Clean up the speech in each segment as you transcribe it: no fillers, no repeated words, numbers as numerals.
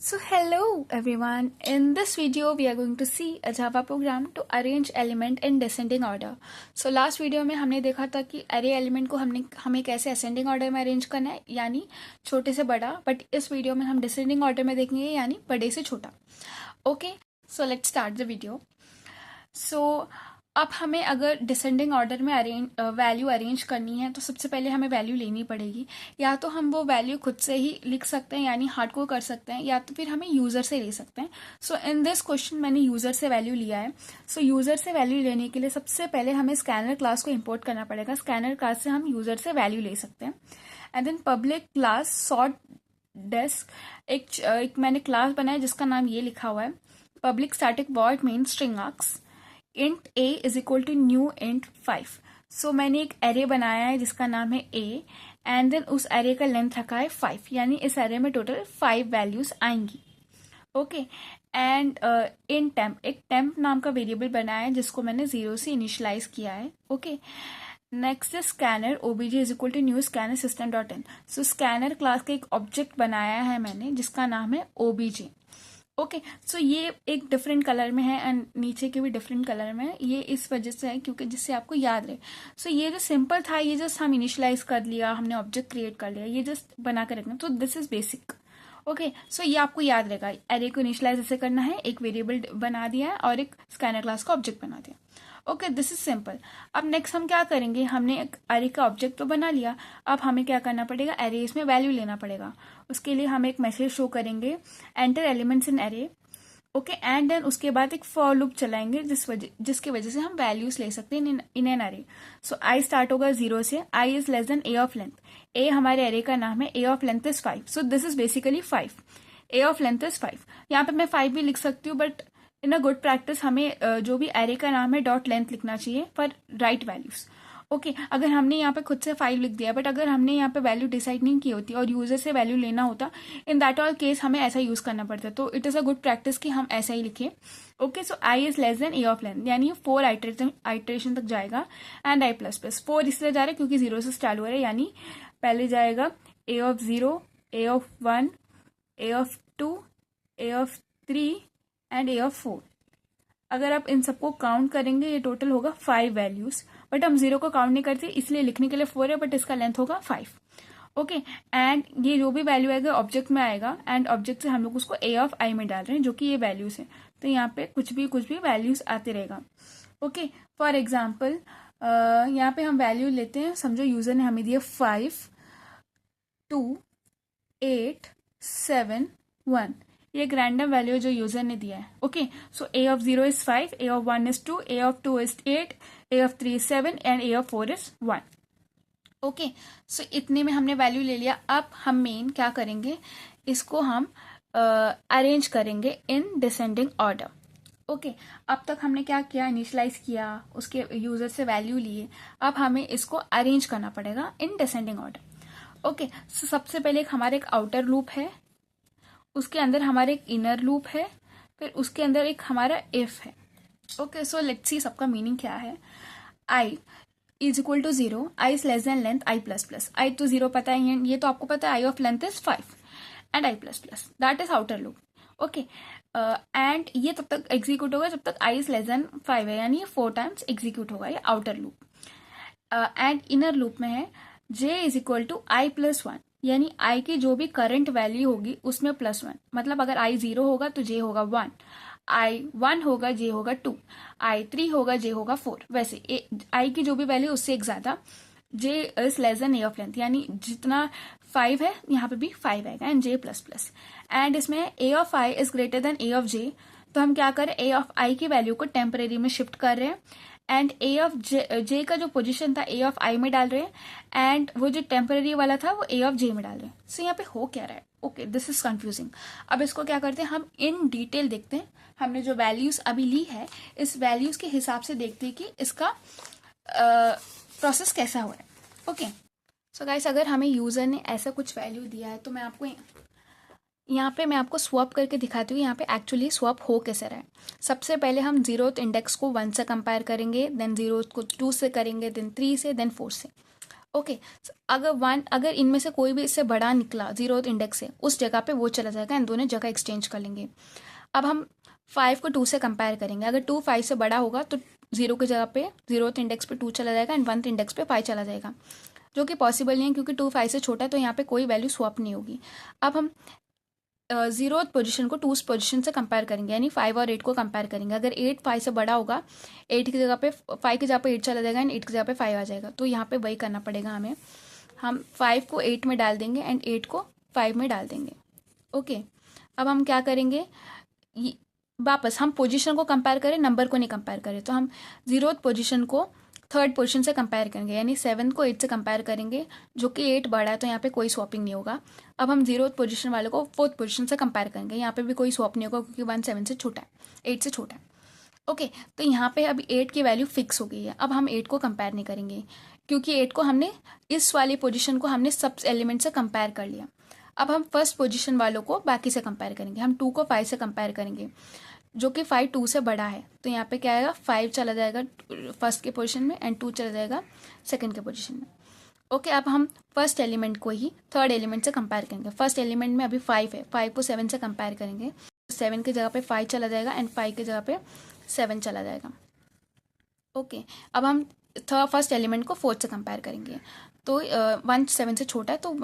So hello everyone, in this video we are going to see a Java program to arrange element in descending order. So last video में हमने देखा था कि array element को हमें कैसे ascending order में arrange करना है, यानी छोटे से बड़ा, बट इस वीडियो में हम descending order में देखेंगे, यानी बड़े से छोटा. Okay, so let's start the video. So अब हमें अगर डिसेंडिंग ऑर्डर में वैल्यू अरेंज करनी है तो सबसे पहले हमें वैल्यू लेनी पड़ेगी. या तो हम वो वैल्यू खुद से ही लिख सकते हैं, यानी हार्ड कोड कर सकते हैं, या तो फिर हमें यूज़र से ले सकते हैं. सो इन दिस क्वेश्चन मैंने यूज़र से वैल्यू लिया है. सो यूज़र से वैल्यू लेने के लिए सबसे पहले हमें स्कैनर क्लास को इम्पोर्ट करना पड़ेगा. स्कैनर क्लास से हम यूज़र से वैल्यू ले सकते हैं. And then public class sort desk एक मैंने क्लास बनाया जिसका नाम ये लिखा हुआ है, public static void main string args int a is equal to new int 5. So मैंने एक एरे बनाया है जिसका नाम है a, एंड देन उस एरे का लेंथ रखा है 5, यानी इस एरे में टोटल 5 वैल्यूज आएंगी. ओके, एंड इन टेम्प एक टेम्प नाम का वेरिएबल बनाया है जिसको मैंने 0 से इनिशियलाइज किया है. Okay, next is scanner obj is equal to new scanner system dot in. So scanner class का एक ऑब्जेक्ट बनाया है मैंने जिसका नाम है obj. ओके, सो ये एक डिफरेंट कलर में है एंड नीचे के भी डिफरेंट कलर में है. ये इस वजह से है क्योंकि जिससे आपको याद रहे. सो ये जो सिंपल था ये जस्ट हम इनिशियलाइज कर लिया, हमने ऑब्जेक्ट क्रिएट कर लिया, ये जस्ट बना कर रखना. तो दिस इज बेसिक. ओके, सो ये आपको याद रहेगा. एरे को इनिशियलाइज ऐसे करना है, एक वेरिएबल बना दिया है और एक स्कैनर क्लास का ऑब्जेक्ट बना दिया. Okay, this is simple. अब नेक्स्ट हम क्या करेंगे, हमने एक एरे का ऑब्जेक्ट तो बना लिया. अब हमें क्या करना पड़ेगा, एरे में वैल्यू लेना पड़ेगा. उसके लिए हम एक मैसेज शो करेंगे, enter elements in array. Okay, and then उसके बाद एक फॉर लूप चलाएंगे जिसकी वजह से हम वैल्यूज ले सकते हैं in an array. So I start होगा 0 से. I is less than A of length. A हमारे एरे का नाम है, A of length is 5. So this is basically 5. A of length is 5. यहाँ पे मैं 5 भी लिख सकती हूँ, but in a good practice हमें जो भी एरे का नाम है डॉट लेंथ लिखना चाहिए फॉर राइट वैल्यूज. ओके, अगर हमने यहाँ पे खुद से 5 लिख दिया, बट अगर हमने यहाँ पे वैल्यू डिसाइड नहीं की होती और यूजर से वैल्यू लेना होता, इन दैट ऑल केस हमें ऐसा यूज करना पड़ता. तो it is a good practice कि हम ऐसा ही लिखें. Okay, so I is less than A of length, यानी 4 आइटरेशन तक जाएगा. एंड आई प्लस प्लस 4 इसलिए जा रहा है क्योंकि 0 से स्टार्ट हो रहा है, यानी पहले जाएगा A of 0, A of 1, A of 2, A of 3 and A of 4. अगर आप इन सबको काउंट करेंगे ये टोटल होगा 5 वैल्यूज, बट हम 0 को काउंट नहीं करते इसलिए लिखने के लिए 4 है, बट इसका लेंथ होगा 5. ओके, एंड ये जो भी वैल्यू आएगा ऑब्जेक्ट में आएगा, एंड ऑब्जेक्ट से हम लोग उसको ए ऑफ आई में डाल रहे हैं जो कि ये वैल्यूज है. तो यहाँ पे कुछ भी वैल्यूज आते रहेगा. ओके, फॉर एग्जाम्पल यहाँ पे हम वैल्यू लेते हैं. समझो यूजर ने हमें दिया 5, 2, 8, 7, 1. ये एक रैंडम वैल्यू जो यूजर ने दिया है. Okay, so A of 0 is 5, A of 1 is 2, A of 2 is 8, A of 3 is 7 and A of 4 is 1. Okay, so इतने में हमने वैल्यू ले लिया. अब हम मेन क्या करेंगे, इसको हम अरेंज करेंगे इन डिसेंडिंग ऑर्डर. ओके, अब तक हमने क्या किया, इनिशियलाइज किया, उसके यूजर से वैल्यू लिए. अब हमें इसको अरेंज करना पड़ेगा इन डिसेंडिंग ऑर्डर. ओके, सो सबसे पहले हमारे एक आउटर लूप है, उसके अंदर हमारे एक इनर लूप है, फिर उसके अंदर एक हमारा इफ है. ओके, सो लेट्स सी सबका मीनिंग क्या है. I is equal to 0, I is less than length I plus plus. I तो 0 पता ही है, ये तो आपको पता है. I of length is 5 and I plus plus, that is outer loop. Okay, and ये तब तक एग्जीक्यूट होगा जब तक आई इज लेस देन 5 है, यानी ये 4 टाइम्स एग्जीक्यूट होगा, ये outer loop. And inner loop में है J is equal to I plus 1, यानी आई की जो भी करंट वैल्यू होगी उसमें +1. मतलब अगर आई 0 होगा तो जे होगा 1, आई 1 होगा जे होगा 2, आई 3 होगा जे होगा 4. वैसे आई की जो भी वैल्यू उससे एक ज्यादा. J is less than A of length, यानी जितना 5 है यहाँ पे भी 5 आएगा, and J plus plus. And इसमें A of I is greater than A of J, तो हम क्या करें, ए ऑफ आई की वैल्यू को टेम्परेरी में शिफ्ट कर रहे हैं, एंड ए ऑफ जे का जो पोजीशन था ए ऑफ आई में डाल रहे हैं, एंड वो जो टेम्परेरी वाला था वो ए ऑफ जे में डाल रहे हैं. सो यहाँ पे हो क्या रहा है. Okay, this is confusing. अब इसको क्या करते हैं, हम इन डिटेल देखते हैं. हमने जो वैल्यूज अभी ली है इस वैल्यूज के हिसाब से देखते हैं कि इसका प्रोसेस कैसा हुआ है. ओके, सो गाइस, अगर हमें यूजर ने ऐसा कुछ वैल्यू दिया है तो मैं आपको स्वैप करके दिखाती हूँ यहाँ पे एक्चुअली स्वैप हो कैसे रहा है. सबसे पहले हम 0th इंडेक्स को 1 से कंपेयर करेंगे, देन 0th को 2 से करेंगे, देन 3 से, देन 4 से. ओके, अगर इनमें से कोई भी इससे बड़ा निकला 0th इंडेक्स से, उस जगह पे वो चला जाएगा एंड दोनों जगह एक्सचेंज कर लेंगे। अब हम 5 को 2 से कंपेयर करेंगे। अगर 2 5 से बड़ा होगा तो 0 की जगह पे 0th इंडेक्स पे 2 चला जाएगा एंड 1th इंडेक्स पे 5 चला जाएगा, जो कि पॉसिबल नहीं है क्योंकि 2 5 से छोटा है, तो यहाँ पे कोई वैल्यू स्वैप नहीं होगी। अब हम 0th पोजीशन को 2 पोजीशन से कंपेयर करेंगे, यानी 5 और 8 को कंपेयर करेंगे। अगर 8 5 से बड़ा होगा, 8 की जगह पे 5 की जगह पे 8 चला जाएगा एंड 8 की जगह पे 5 आ जाएगा, तो यहाँ पे वही करना पड़ेगा हमें। हम 5 को 8 में डाल देंगे एंड 8 को 5 में डाल देंगे। ओके, अब हम क्या करेंगे, वापस हम पोजीशन को कंपेयर करें, नंबर को नहीं कंपेयर करें, तो हम 0th पोजीशन को 3rd पोजीशन से कंपेयर करेंगे, यानी 7 को 8 से कंपेयर करेंगे, जो कि 8 बड़ा है तो यहाँ पे कोई स्वैपिंग नहीं होगा। अब हम 0th पोजीशन वाले को 4th पोजीशन से कंपेयर करेंगे, यहाँ पे भी कोई स्वैप नहीं होगा क्योंकि 1 7 से छोटा है, 8 से छोटा है। ओके, तो यहाँ पे अभी 8 की वैल्यू फिक्स हो गई है। अब हम 8 को कंपेयर नहीं करेंगे क्योंकि 8 को हमने इस वाली पोजीशन को हमने सब एलिमेंट से कंपेयर कर लिया। अब हम फर्स्ट पोजीशन वालों को बाकी से कंपेयर करेंगे। हम 2 को 5 से कंपेयर करेंगे, जो कि 5 2 से बड़ा है, तो यहाँ पे क्या आएगा, 5 चला जाएगा फर्स्ट के पोजीशन में एंड 2 चला जाएगा सेकंड के पोजीशन में। ओके, अब हम फर्स्ट एलिमेंट को ही थर्ड एलिमेंट से कंपेयर करेंगे। फर्स्ट एलिमेंट में अभी 5 है, 5 को 7 से कंपेयर करेंगे, 7 की जगह पे 5 चला जाएगा एंड 5 की जगह पे 7 चला जाएगा। ओके, अब हम फर्स्ट एलिमेंट को 4th से कंपेयर करेंगे, तो 1 7 से छोटा है, तो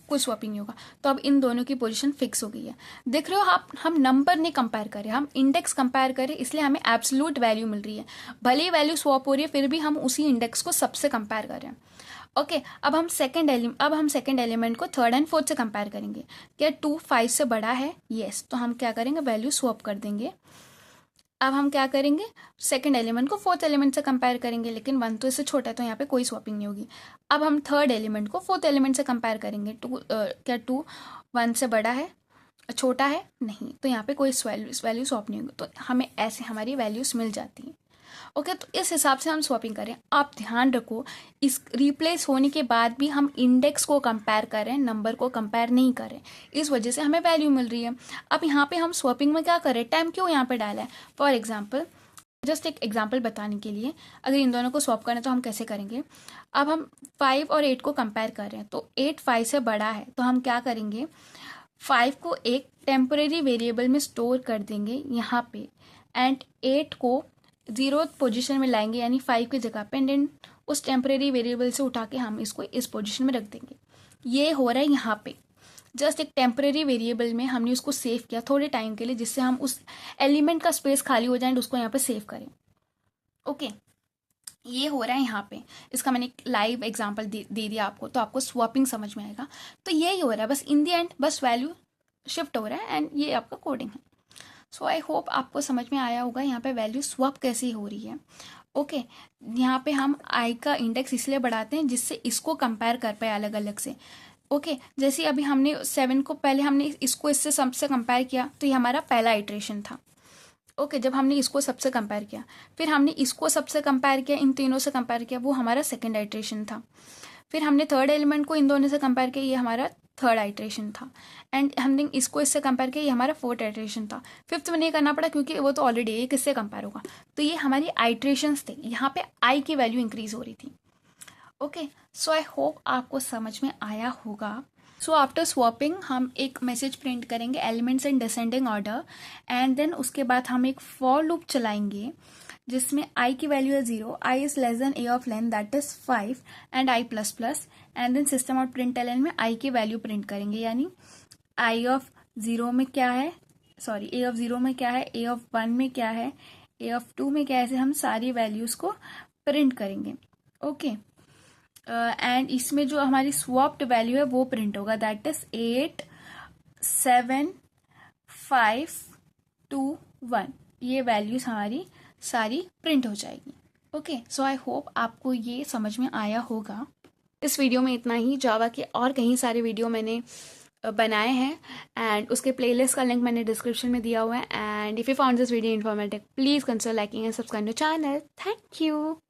कोई स्वैपिंग नहीं होगा। तो अब इन दोनों की पोजीशन फिक्स हो गई है। देख रहे हो आप, हम नंबर नहीं कंपेयर करें, हम इंडेक्स कंपेयर करें, इसलिए हमें एब्सोल्यूट वैल्यू मिल रही है। भले ही वैल्यू स्वैप हो रही है, फिर भी हम उसी इंडेक्स को सबसे कंपेयर कर रहे हैं। ओके, अब हम सेकंड एलिमेंट को 3rd एंड 4th से कंपेयर करेंगे। क्या 2 5 से बड़ा है? यस, तो हम क्या करेंगे, वैल्यू स्वैप कर देंगे। अब हम क्या करेंगे, सेकंड एलिमेंट को 4th एलिमेंट से कंपेयर करेंगे, लेकिन 1 तो इससे छोटा है, तो यहाँ पे कोई स्वैपिंग नहीं होगी। अब हम 3rd एलिमेंट को 4th एलिमेंट से कंपेयर करेंगे। क्या 2 1 से बड़ा है, छोटा है? नहीं, तो यहाँ पे कोई वैल्यू स्वैप नहीं होगी, तो हमें ऐसे हमारी वैल्यूज मिल जाती हैं। ओके, तो इस हिसाब से हम स्वैपिंग करें। आप ध्यान रखो, इस रिप्लेस होने के बाद भी हम इंडेक्स को कंपेयर करें, नंबर को कंपेयर नहीं करें, इस वजह से हमें वैल्यू मिल रही है। अब यहाँ पे हम स्वैपिंग में क्या करें, टाइम क्यों यहाँ पे डाला है? फॉर एग्जाम्पल, जस्ट एक एग्जाम्पल बताने के लिए, अगर इन दोनों को स्वैप करें तो हम कैसे करेंगे। अब हम 5 और 8 को कंपेयर कर रहे हैं, तो 8 5 से बड़ा है, तो हम क्या करेंगे, 5 को एक टेम्परेरी वेरिएबल में स्टोर कर देंगे यहाँ पे, एंड 8 को 0th पोजीशन में लाएंगे, यानी 5 की जगह पे, एंड उस टेम्परेरी वेरिएबल से उठा के हम इसको इस पोजीशन में रख देंगे। ये हो रहा है यहाँ पे, जस्ट एक टेम्परेरी वेरिएबल में हमने उसको सेव किया थोड़े टाइम के लिए, जिससे हम उस एलिमेंट का स्पेस खाली हो जाए एंड उसको यहाँ पे सेव करें। ओके, ये हो रहा है यहाँ पे। इसका मैंने एक लाइव एग्जांपल दे दिया आपको, तो आपको स्वैपिंग समझ में आएगा। तो यही हो रहा है, बस इन दी एंड बस वैल्यू शिफ्ट हो रहा है एंड ये आपका कोडिंग है। सो आई होप आपको समझ में आया होगा यहाँ पे वैल्यू स्वैप कैसे हो रही है। ओके, यहाँ पे हम आई का इंडेक्स इसलिए बढ़ाते हैं जिससे इसको कंपेयर कर पाए अलग अलग से। ओके, जैसे अभी हमने 7 को पहले हमने इसको इससे सबसे कंपेयर किया, तो ये हमारा पहला इटरेशन था। ओके, जब हमने इसको सबसे कंपेयर किया, फिर हमने इसको सबसे कंपेयर किया, इन तीनों से कंपेयर किया, वो हमारा सेकेंड आइट्रेशन था। फिर हमने थर्ड एलिमेंट को इन दोनों से कंपेयर किया, ये हमारा थर्ड आइट्रेशन था। एंड हमने इसको इससे कंपेयर किया, ये हमारा फोर्थ आइट्रेशन था। फिफ्थ में नहीं करना पड़ा क्योंकि वो तो ऑलरेडी ये किससे कंपेयर होगा। तो ये हमारी आइट्रेशंस थे, यहाँ पे आई की वैल्यू इंक्रीज हो रही थी। ओके, सो आई होप आपको समझ में आया होगा। सो आफ्टर स्वैपिंग हम एक मैसेज प्रिंट करेंगे, elements in descending order, and then उसके बाद हम एक फॉर लूप चलाएंगे जिसमें i की वैल्यू है 0, i is less than a of length that is 5 and i plus plus, and then system of println में i की वैल्यू प्रिंट करेंगे, यानी i ऑफ 0 में क्या है, सॉरी a ऑफ 0 में क्या है, a ऑफ 1 में क्या है, a ऑफ 2 में क्या है, ऐसे हम सारी वैल्यूज को प्रिंट करेंगे। ओके, एंड इसमें जो हमारी स्वैप्ड वैल्यू है वो प्रिंट होगा, दैट इज 8 7 5 2 1। ये वैल्यूज हमारी सारी प्रिंट हो जाएगी। ओके, सो आई होप आपको ये समझ में आया होगा। इस वीडियो में इतना ही। जावा के और कहीं सारे वीडियो मैंने बनाए हैं एंड उसके प्लेलिस्ट का लिंक मैंने डिस्क्रिप्शन में दिया हुआ है। And if you found this video informative, please consider liking and subscribe to channel. Thank you.